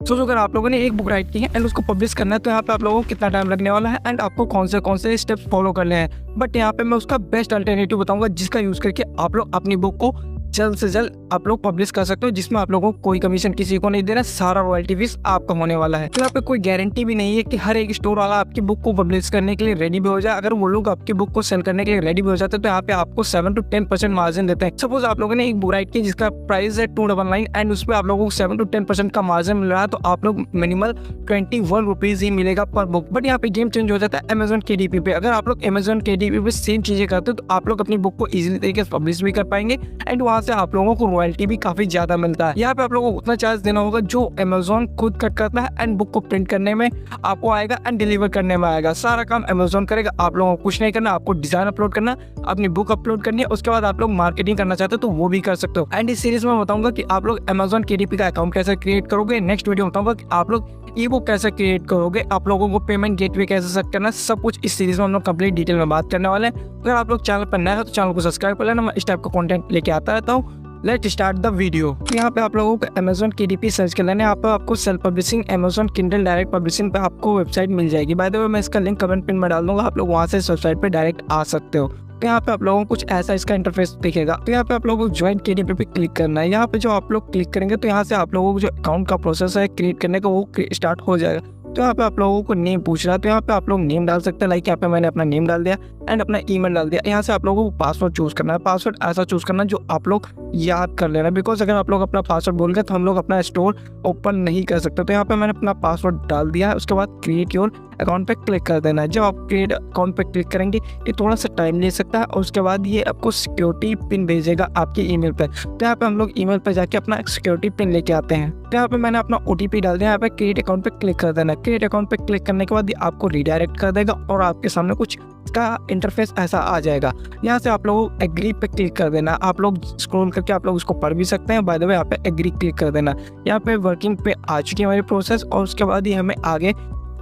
सोचो अगर आप लोगों ने एक बुक राइट की है एंड उसको पब्लिश करना है तो यहाँ पे आप लोगों को कितना टाइम लगने वाला है एंड आपको कौन से स्टेप्स फॉलो करने हैं। बट यहाँ पे मैं उसका बेस्ट अल्टरनेटिव बताऊंगा जिसका यूज करके आप लोग अपनी बुक को जल्द से जल्द आप लोग पब्लिश कर सकते हो, जिसमें आप लोगों को कोई कमीशन किसी को नहीं देना, सारा रॉयल्टी फीस आपका होने वाला है। तो यहाँ पे कोई गारंटी भी नहीं है कि हर एक स्टोर वाला आपकी बुक को पब्लिश करने के लिए रेडी भी हो जाए। अगर वो लोग आपकी बुक को सेल करने के लिए रेडी भी हो जाते हैं तो यहाँ पे आपको 7 to 10% मार्जिन देते हैं। सपोज आप लोगों ने एक बुक राइट की जिसका प्राइस है 299 एंड उस पर आप लोगों को 7 to 10% का मार्जिन मिल रहा है, तो आप लोग मिनिमल 21 रुपीज ही मिलेगा पर बुक। बट यहाँ पे गेम चेंज हो जाता है अमेजोन KDP पे। अगर आप लोग अमेजोन KDP पे सेम चीजें करते हो तो आप लोग अपनी बुक को इजीली तरीके से पब्लिश भी कर पाएंगे एंड वहाँ से आप लोगों को रॉयल्टी भी काफी ज्यादा मिलता है। यहाँ पे आप लोगों को उतना चार्ज देना होगा जो अमेजोन खुद कट करता है एंड बुक को प्रिंट करने में आपको आएगा एंड डिलीवर करने में आएगा। सारा काम अमेजोन करेगा, आप लोगों को कुछ नहीं करना। आपको डिजाइन अपलोड करना, अपनी बुक अपलोड करनी है, उसके बाद आप लोग मार्केटिंग करना चाहते हो तो वो भी कर सकते हो। एंड इस सीरीज में बताऊंगा कि आप लोग अमेजोन KDP का अकाउंट कैसे क्रिएट करोगे। नेक्स्ट वीडियो बताऊंगा कि आप लोग ई बुक कैसे क्रिएट करोगे, आप लोगों को पेमेंट गेटवे कैसे सेट करना, सब कुछ इस सीरीज में हम लोग कंप्लीट डिटेल में बात करने वाले हैं। अगर आप लोग चैनल पर नए हो तो चैनल को सब्सक्राइब कर लेना, मैं इस टाइप का कंटेंट लेके आता रहता हूँ। Let start the video. यहाँ पे आप लोगों को अमेजोन KDP सर्च कर लेना है। यहाँ पे आपको self publishing Amazon Kindle direct publishing पे आपको वेबसाइट मिल जाएगी। बाय द वे मैं इसका लिंक कमेंट पिन में डाल दूंगा, आप लोग वहाँ से इस वेबसाइट पे डायरेक्ट आ सकते हो। तो यहाँ पे आप लोगों को कुछ ऐसा इसका इंटरफेस दिखेगा। तो यहाँ पे आप लोगों को ज्वाइन KDP पे क्लिक करना है। यहाँ पे जो आप लोग क्लिक करेंगे तो यहाँ से आप लोगों को जो अकाउंट का प्रोसेस है क्रिएट करने का वो स्टार्ट हो जाएगा। तो यहाँ पे आप लोगों को नेम पूछ रहा है, तो यहाँ पे आप लोग नेम डाल सकते हैं। लाइक यहाँ पे मैंने अपना नेम डाल दिया एंड अपना ईमेल डाल दिया। यहाँ से आप लोगों को पासवर्ड चूज करना है। पासवर्ड ऐसा चूज करना जो आप लोग याद कर लेना, बिकॉज अगर आप लोग अपना पासवर्ड बोल गए तो हम लोग अपना स्टोर ओपन नहीं कर सकते। तो यहाँ पे मैंने अपना पासवर्ड डाल दिया है। उसके बाद क्रिएट योर अकाउंट पे क्लिक कर देना है। जब आप क्रिएट अकाउंट पे क्लिक करेंगे ये थोड़ा सा टाइम ले सकता है और उसके बाद ये आपको सिक्योरिटी पिन भेजेगा आपकी ईमेल पे। तो यहाँ पे हम लोग ईमेल पे जाके अपना सिक्योरिटी पिन लेके आते हैं। तो यहाँ पे मैंने अपना OTP डाल दिया। यहाँ पे क्रिएट अकाउंट पे क्लिक कर देना। क्रिएट अकाउंट पे क्लिक करने के बाद ये आपको रिडायरेक्ट कर देगा और आपके सामने कुछ इसका इंटरफेस ऐसा आ जाएगा। यहाँ से आप लोग एग्री पे क्लिक कर देना। आप लोग स्क्रॉल करके आप लोग उसको पढ़ भी सकते हैं। बाय द वे यहाँ पे एग्री क्लिक कर देना। यहाँ पे वर्किंग पे आ चुकी है हमारी प्रोसेस और उसके बाद ही हमें आगे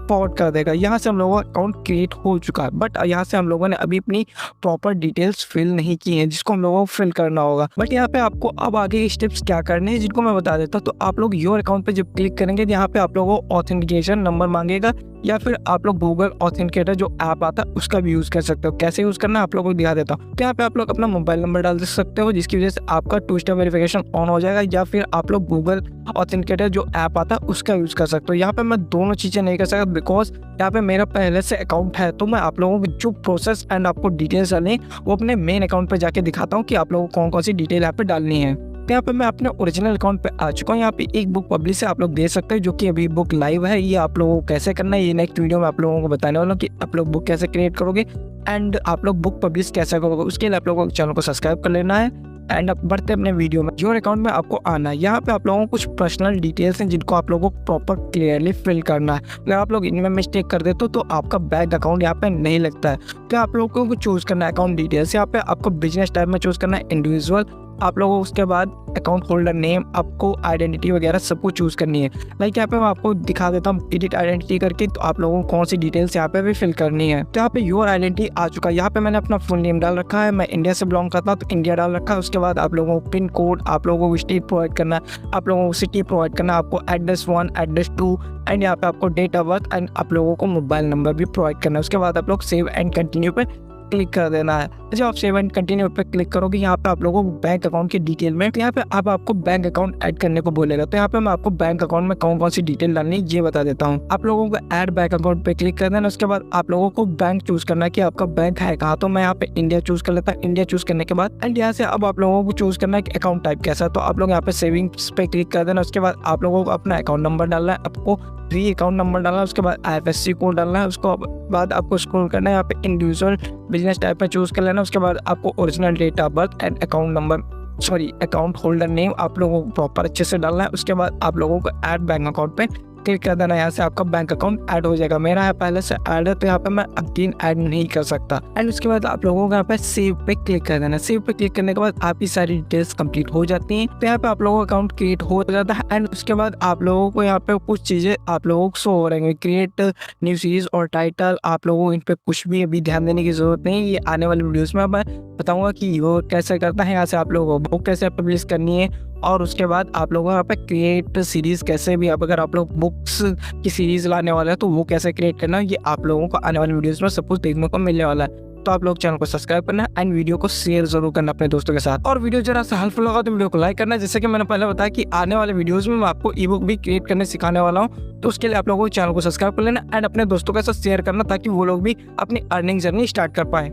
फॉरवर्ड कर देगा। यहाँ से हम लोगों का अकाउंट क्रिएट हो चुका है, बट यहाँ से हम लोगों ने अभी अपनी प्रॉपर डिटेल्स फिल नहीं की हैं जिसको हम लोगों को फिल करना होगा। बट यहाँ पे आपको अब आगे के स्टेप्स क्या करने हैं जिनको मैं बता देता हूँ। तो आप लोग योर अकाउंट पे जब क्लिक करेंगे तो यहाँ पे आप लोगों को ऑथेंटिकेशन नंबर मांगेगा या फिर आप लोग गूगल ऑथेंटिकेटर जो ऐप आता है उसका भी यूज कर सकते हो। कैसे यूज करना है आप लोगों को दिखा देता हूँ। तो यहाँ पे आप लोग अपना मोबाइल नंबर डाल सकते हो जिसकी वजह से आपका 2 स्टेप वेरिफिकेशन ऑन हो जाएगा, या फिर आप लोग गूगल ऑथेंटिकेटर जो ऐप आता है उसका यूज कर सकते हो। यहाँ पे मैं दोनों चीजें नहीं कर सकता बिकॉज यहाँ पे मेरा पहले से अकाउंट है। तो मैं आप लोगों को जो प्रोसेस एंड आपको डिटेल्स डालनी वो अपने मेन अकाउंट पे जाके दिखाता हूँ कि आप लोगों को कौन कौन सी डिटेल यहाँ पे डालनी है। तो यहाँ पे मैं अपने ओरिजिनल अकाउंट पे आ चुका हूँ। यहाँ पे एक बुक पब्लिश है, आप लोग देख सकते हैं, जो कि अभी बुक लाइव है। ये आप लोगों को कैसे करना है ये नेक्स्ट वीडियो में आप लोगों को बताने वाला हूँ कि आप लोग बुक कैसे क्रिएट करोगे एंड आप लोग बुक पब्लिश कैसे करोगे। उसके लिए आप लोगों को चैनल को सब्सक्राइब कर लेना है एंड अब बढ़ते अपने वीडियो में। योर अकाउंट में आपको आना है। यहाँ पे आप लोगों को कुछ पर्सनल डिटेल्स हैं जिनको आप लोगों को प्रॉपर क्लियरली फिल करना है। अगर आप लोग इनमें मिस्टेक कर देते हो तो आपका बैंक अकाउंट यहाँ पे नहीं लगता है। तो आप लोगों को चूज करना है अकाउंट डिटेल्स। यहाँ पे आपको बिजनेस टाइप में चूज करना है इंडिविजुअल। आप लोगों को उसके बाद अकाउंट होल्डर नेम, आपको आइडेंटिटी वगैरह सब कुछ चूज करनी है। लाइक यहाँ पे मैं आपको दिखा देता हूँ एडिट आइडेंटिटी करके, तो आप लोगों को कौन सी डिटेल्स यहाँ पे भी फिल करनी है। तो यहाँ पे योर आइडेंटिटी आ चुका है। यहाँ पे मैंने अपना फुल नेम डाल रखा है, मैं इंडिया से बिलोंग करता हूँ तो इंडिया डाल रखा है। उसके बाद आप लोगों को पिन कोड, आप लोगों को स्टेट प्रोवाइड करना है, आप लोगों को सिटी प्रोवाइड करना है, आपको एड्रेस 1, एड्रेस 2 एंड यहाँ पे आपको डेट ऑफ बर्थ एंड आप लोगों को मोबाइल नंबर भी प्रोवाइड करना है। उसके बाद आप लोग सेव एंड कंटिन्यू पे क्लिक कर देना है। जब आप सेव एंड कंटिन्यू पे क्लिक करोगे यहाँ पे आप लोगों को बैंक अकाउंट की डिटेल में, तो यहाँ पे अब आपको बैंक अकाउंट ऐड करने को बोलेगा। तो यहाँ पे मैं आपको बैंक अकाउंट में कौन कौन सी डिटेल डालनी है ये बता देता हूँ। आप लोगों को ऐड बैंक अकाउंट पे क्लिक कर देना। उसके बाद आप लोगों को बैंक चूज करना है कि आपका बैंक है कहाँ। तो मैं यहाँ पे इंडिया चूज कर लेता हूँ। इंडिया चूज करने के बाद एंड यहाँ से अब आप लोगों को चूज करना है कि अकाउंट टाइप कैसा। तो आप लोग यहाँ पे सेविंग्स पे क्लिक कर देना। उसके बाद आप लोगों को अपना अकाउंट नंबर डालना है, आपको अकाउंट नंबर डालना है। उसके बाद IFSC कोड डालना है। उसको बाद आपको स्क्रॉल करना है, यहाँ पे इंडिविजुअल बिजनेस टाइप में चूज कर लेना। उसके बाद आपको original date of birth and account holder name आप लोगों को प्रॉपर अच्छे से डालना है। उसके बाद आप लोगों को ऐड बैंक अकाउंट पे क्लिक कर देना। यहाँ से आपका बैंक अकाउंट ऐड हो जाएगा। मेरा यहाँ पहले से ऐड है तो यहाँ पे मैं अगेन ऐड नहीं कर सकता। एंड उसके बाद आप लोगों को यहाँ पे सेव पे क्लिक कर देना। सेव पे क्लिक करने के बाद आपकी सारी डिटेल्स कंप्लीट हो जाती हैं। तो यहाँ पे आप लोगों का अकाउंट क्रिएट हो जाता है एंड उसके बाद आप लोगों को यहाँ पे कुछ चीजें आप लोगों को शो हो रहेंगे, क्रिएट न्यू सीरीज और टाइटल। आप लोगों को इन पे कुछ भी अभी ध्यान देने की जरूरत नहीं। ये आने वाले वीडियोस में मैं बताऊंगा कि वो कैसे करता है। यहाँ से आप लोगों को बुक कैसे पब्लिश करनी है और उसके बाद आप लोगों को यहाँ पे क्रिएट सीरीज़ कैसे भी, अब अगर आप लोग बुक्स की सीरीज़ लाने वाले हैं तो वो कैसे क्रिएट करना है, ये आप लोगों को आने वाली वीडियोज़ में सब कुछ देखने को मिलने वाला है। तो आप लोग चैनल को सब्सक्राइब करना एंड वीडियो को शेयर जरूर करना अपने दोस्तों के साथ। और वीडियो जरा सा हेल्पफुल लगा तो वीडियो को लाइक करना। जैसे कि मैंने पहले बताया कि आने वाले वीडियोस में मैं आपको ई बुक भी क्रिएट करने सिखाने वाला हूँ, तो उसके लिए आप लोगों को चैनल को सब्सक्राइब कर लेना एंड अपने दोस्तों के साथ शेयर करना ताकि वो लोग भी अपनी अर्निंग जर्नी स्टार्ट कर पाए।